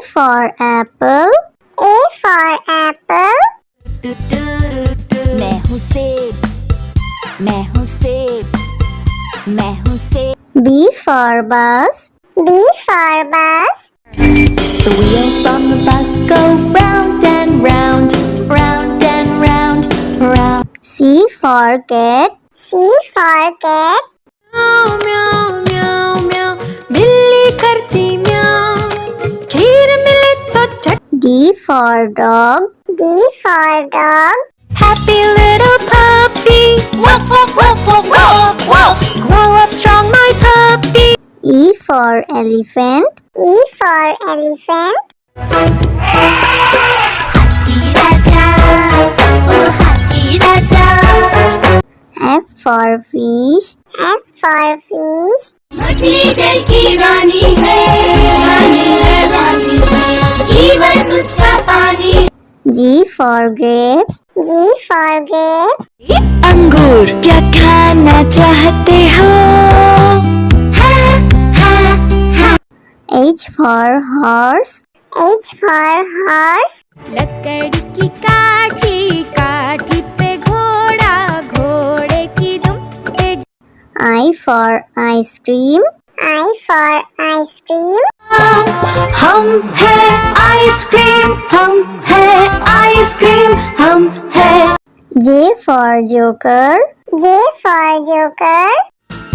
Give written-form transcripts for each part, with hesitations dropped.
for apple. A for apple. मैं हूँ सेब, मैं हूँ सेब, मैं हूँ सेब। B for bus. B for bus. The wheels on the bus go round and round, round and round, round. C for cat. C for cat. म्याऊ म्याऊ म्याऊ म्याऊ, बिल्ली करती म्याऊ, खीर मिले तो चट। D for dog. D for dog. Happy little puppy, woof woof woof woof woof woof. Grow up strong, my puppy. E for elephant. E for elephant. हाथी राजा, ओ हाथी राजा। F for fish. F for fish. मछली जल की रानी है, रानी है, रानी है, जीवन उसका पानी। G for grapes. G for grapes. अंगूर क्या खाना चाहते हो? H for horse. H for horse. लकड़ी की काठी, काठी पे घोड़ा, घोड़े की दुम पे। I for ice cream. I for ice cream. हम है आइसक्रीम, हम है आइसक्रीम, हम है। J for joker. J for joker.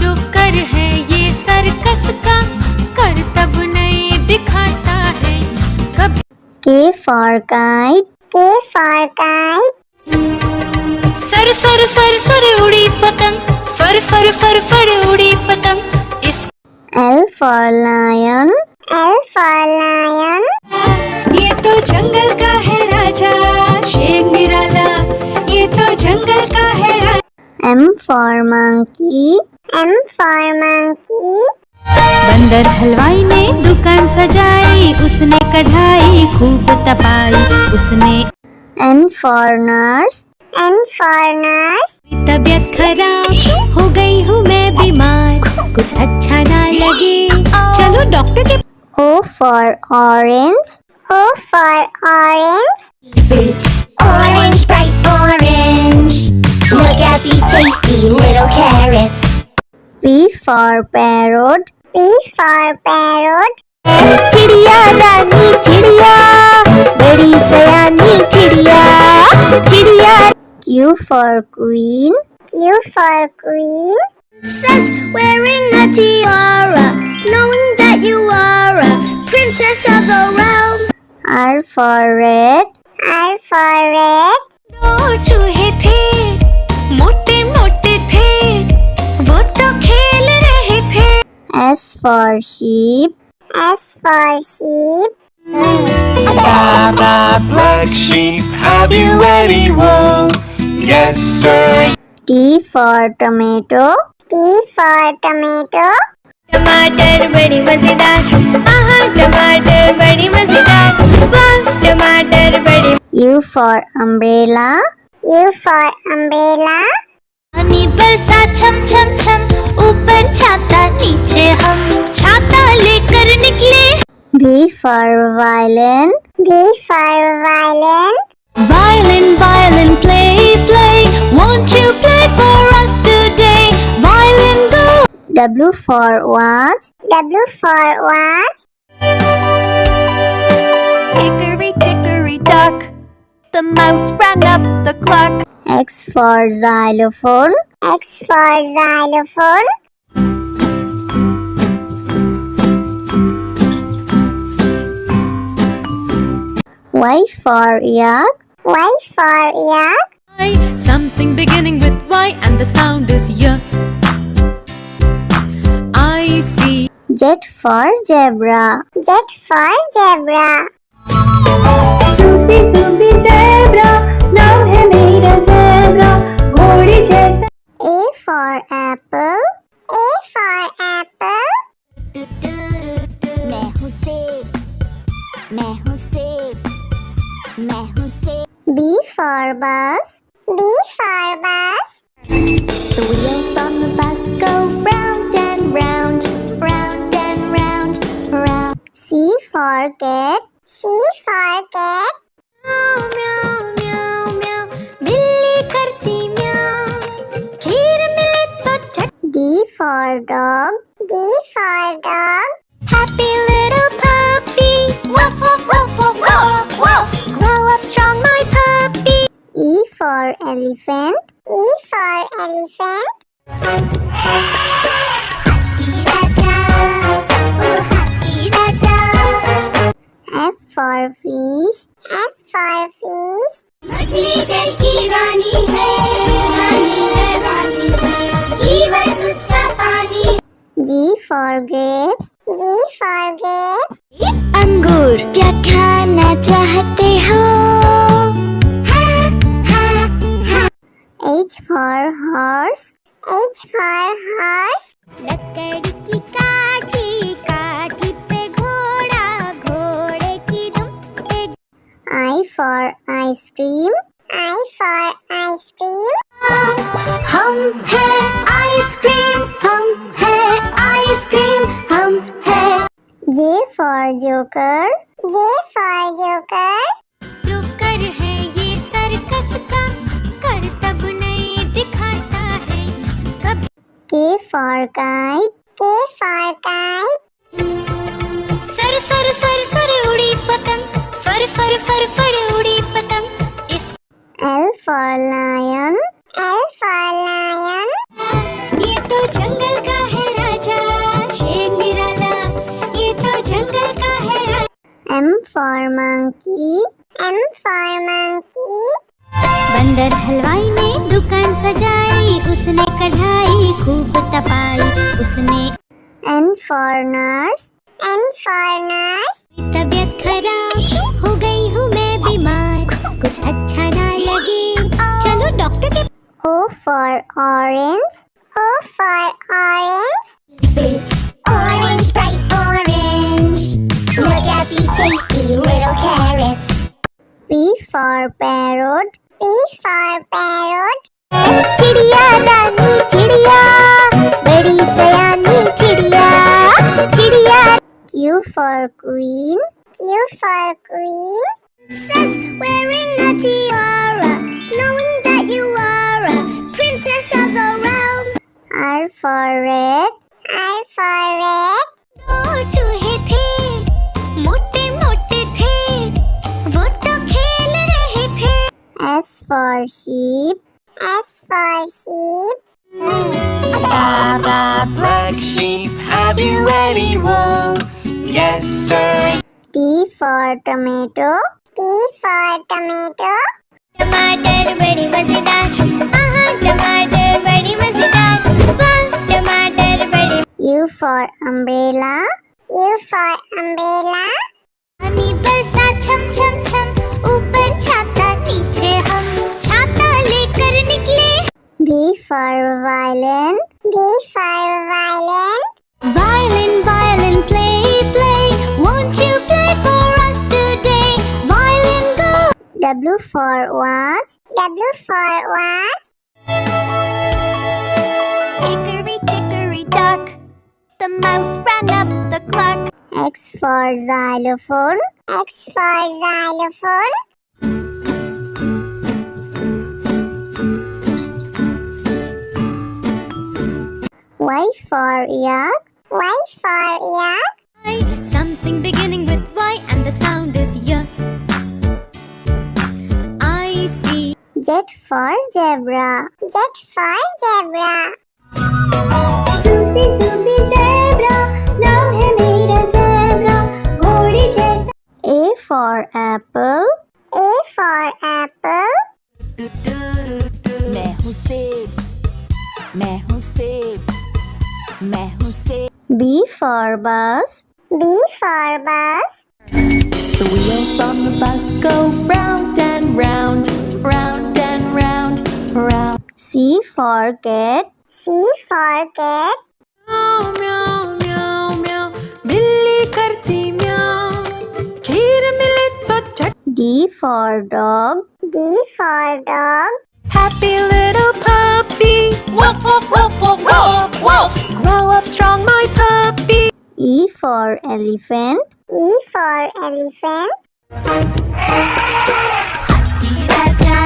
Joker है ये सर्कस का, करतब नहीं दिखाता है कब। K for kite. K for kite. Sir sir sir sir उड़ी पतंग, फर फर फर फर उड़ी पतंग। इस L for lion. L for lion. ये तो जंगल का है राजा, शेर निराला, ये तो जंगल का है राजा। M for monkey. M for monkey. बंदर हलवाई ने दुकान सजाई, उसने कढ़ाई खूब तपाई, उसने। N for nurse. N for nurse. तबीयत खराब हो गई हूँ मैं बीमार, कुछ अच्छा ना लगे, चलो डॉक्टर के। O for orange. O for orange. Orange, bright orange. Look at these tasty little carrots. P for parrot. P for parrot. चिड़िया रानी चिड़िया, बड़ी सयानी चिड़िया, चिड़िया। Q for queen. Q for queen. Princess wearing a tiara, knowing that you are a princess of the realm. R for red. R for red. दो चूहे थे, मोटे मोटे थे, वो तो खेल रहे थे। S for sheep. S for sheep. Baba, black sheep, have you any wool? Yes, sir. T for tomato. T for tomato. टमाटर बड़ी मजेदार, आहा टमाटर बड़ी मजेदार, वाह टमाटर बड़ी। U for umbrella. U for umbrella. पानी बरसा छम छम छम, ऊपर छाता नीचे हम, छाता लेकर निकले। V for violin. V for violin. Violin, violin, play, play, won't you play for us today? Violin, go. W for watch. W for watch. Hickory dickory dock, the mouse ran up the clock. X for xylophone. X for xylophone. Y for yak. Y for yak. Something beginning with Y and the sound is Y. I see. Z for zebra. Z for zebra. Sufi Sufi zebra, नाम है मेरा zebra, घोड़े जैसा। A for apple. A for apple. मैं हूँ सेब, मैं हूँ सेब, मैं हूँ सेब। B for bus. B for bus. The wheels on the bus go round and round, round and round, round. C for cat. C for cat. म्याऊ म्याऊ म्याऊ म्याऊ बिल्ली करती म्याऊ खीर मिले तो चट D for dog. D for dog. Happy little puppy woof woof woof woof woof woof grow up strong my puppy E for elephant. E for elephant. F for fish. F for fish. मछली जल की रानी है रानी है रानी है जीवन उसका पानी G for grapes. G for grapes. अंगूर क्या खाना चाहते हो H for horse. H for horse. लकड़ी की काठी काठी पे घोड़ा घोड़े की दुम पे I for ice cream. I for ice cream. हम है आइसक्रीम हम है आइसक्रीम हम है J for joker. J for joker. Joker है ये सर्कस का करतब नहीं दिखाता है कभी K for kite. K for kite. Sir sir sir sir उड़ी पतंग फर फर फर फर उड़ी पतंग इस L for lion. L for lion. ये तो जंगल का है राजा शेर निराला ये तो जंगल का है राजा M for monkey. M for monkey. बंदर हलवाई ने दुकान सजाई उसने कढ़ाई खूब तपाई उसने N for nurse. N for nurse. तबीयत खराब हो गई हूँ मैं बीमार कुछ अच्छा ना लगे चलो डॉक्टर के O for orange. O for orange. Orange, bright orange. Look at these tasty little carrots. P for parrot. P for parrot. चिड़िया रानी चिड़िया बड़ी सयानी चिड़िया चिड़िया Q for queen. Q for queen. Princess wearing a tiara, knowing that you are a princess of the realm. R for red. R for red. दो चूहे थे मोटे मोटे थे वो तो खेल रहे थे S for sheep. S for sheep. Black sheep, have you any wool? Yes, sir. T for tomato. T for tomato. टमाटर बड़ी मजेदार टमाटर बड़ी मजेदार वाह टमाटर बड़ी U for umbrella. U for umbrella. पानी बरसा छम छम छम ऊपर छाता नीचे हम छाता लेकर निकले V for violin. V for violin. Violin, violin, play, play. Won't you play for us today? Violin, go. W for watch. W for watch. Hickory dickory dock. The mouse ran up the clock. X for xylophone. X for xylophone. Y for yak. Y for yak. Something beginning with Y and the sound is Y. I see. Z for zebra. Z for zebra. Zoopy zoopy zebra. Now है मेरा zebra. घोड़े जैसा. A for apple. A for apple. मैं हूँ सेब मैं हूँ सेब मैं हूँ सेब B for bus. B for bus. The wheels on the bus go round and round round and round round C for cat. C for cat. म्याऊ म्याऊ म्याऊ म्याऊ बिल्ली करती म्याऊ खीर मिले तो चट D for dog. D for dog. Happy little puppy woof woof woof woof woof woof grow up strong my puppy E for elephant. E for elephant. हाथी राजा,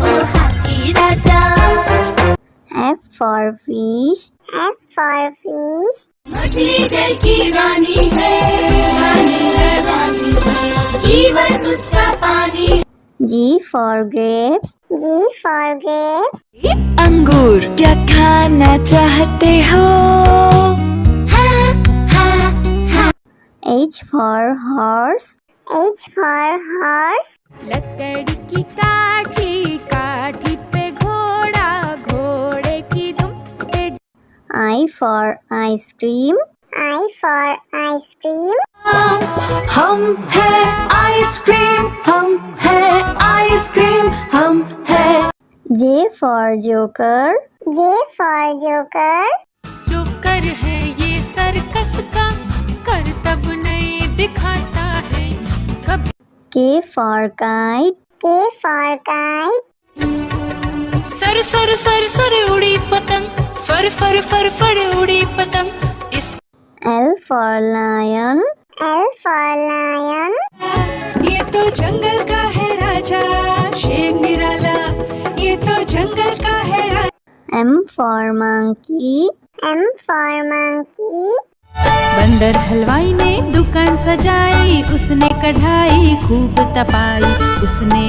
ओ हाथी राजा। F for fish. F for fish. मछली जल की रानी है, रानी है, रानी है, जीवन उसका पानी। G for grapes. G for grapes. अंगूर क्या खाना चाहते हो? H for horse. H for horse. लकड़ी की काठी, काठी पे घोड़ा, घोड़े की दुम पे। I for ice cream. I for ice cream. हम है आइसक्रीम, हम है आइसक्रीम, हम है। J for joker. J for joker. Joker है ये सर्कस का, करतब नहीं दिखाता है कभी। K for kite. K for kite. Sir sir sir sir उड़ी पतंग, फर फर फर फर उड़ी पतंग। इस L for lion. L for lion. ये तो जंगल का है राजा, शेर निराला, ये तो जंगल का है राजा। M for monkey. M for monkey. बंदर हलवाई ने दुकान सजाई, उसने कढ़ाई खूब तपाई, उसने।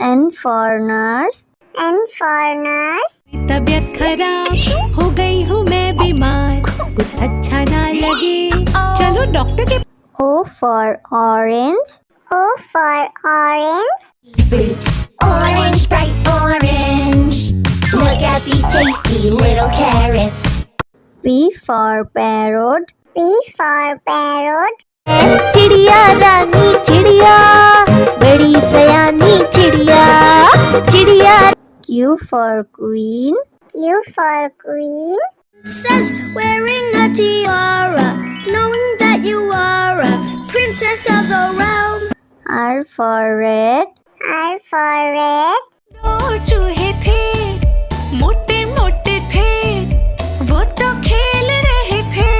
N for nurse. N for nurse. तबीयत खराब हो गई हूँ मैं बीमार, कुछ अच्छा ना लगे, चलो डॉक्टर के। O for orange. O for orange. Orange, bright orange. Look at these tasty little carrots. P for parrot. P for parrot. चिड़िया रानी चिड़िया, बड़ी सयानी चिड़िया, चिड़िया। Q for queen. Q for queen. Says wearing a tiara, knowing that you are a princess of the realm. R for red. R for red. दो चूहे थे, मोटे मोटे थे, वो तो खेल रहे थे।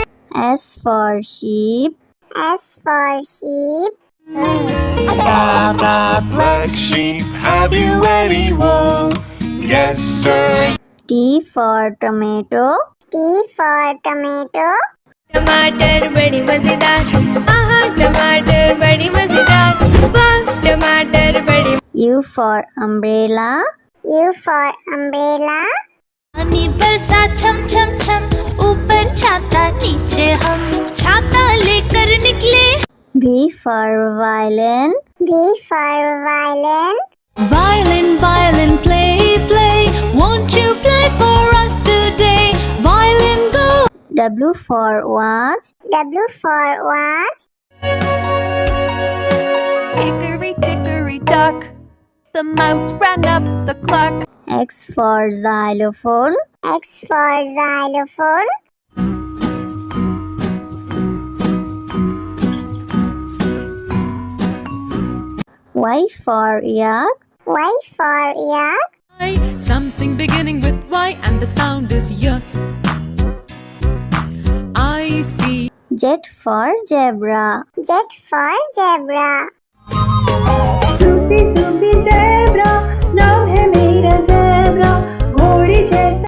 S for sheep. S for sheep. Black sheep, have you any wool? Yes, sir. T for tomato. T for tomato. टमाटर बड़ी मजेदार, आहा टमाटर बड़ी मजेदार, वाह टमाटर बड़ी। U for umbrella. U for umbrella. पानी बरसा छम छम छम, ऊपर छाता नीचे हम, छाता लेकर निकले। V for violin. V for violin. Violin, violin, play, play, won't you play for us today? Violin, go. W for watch. W for watch. Hickory dickory dock, the mouse ran up the clock. X for xylophone. X for xylophone. Y for yak. Y for yak. Something beginning with Y and the sound is Y. I see. Z for zebra. Z for zebra. Supi supi zebra, नाम है मेरा zebra, घोड़ी जैसा।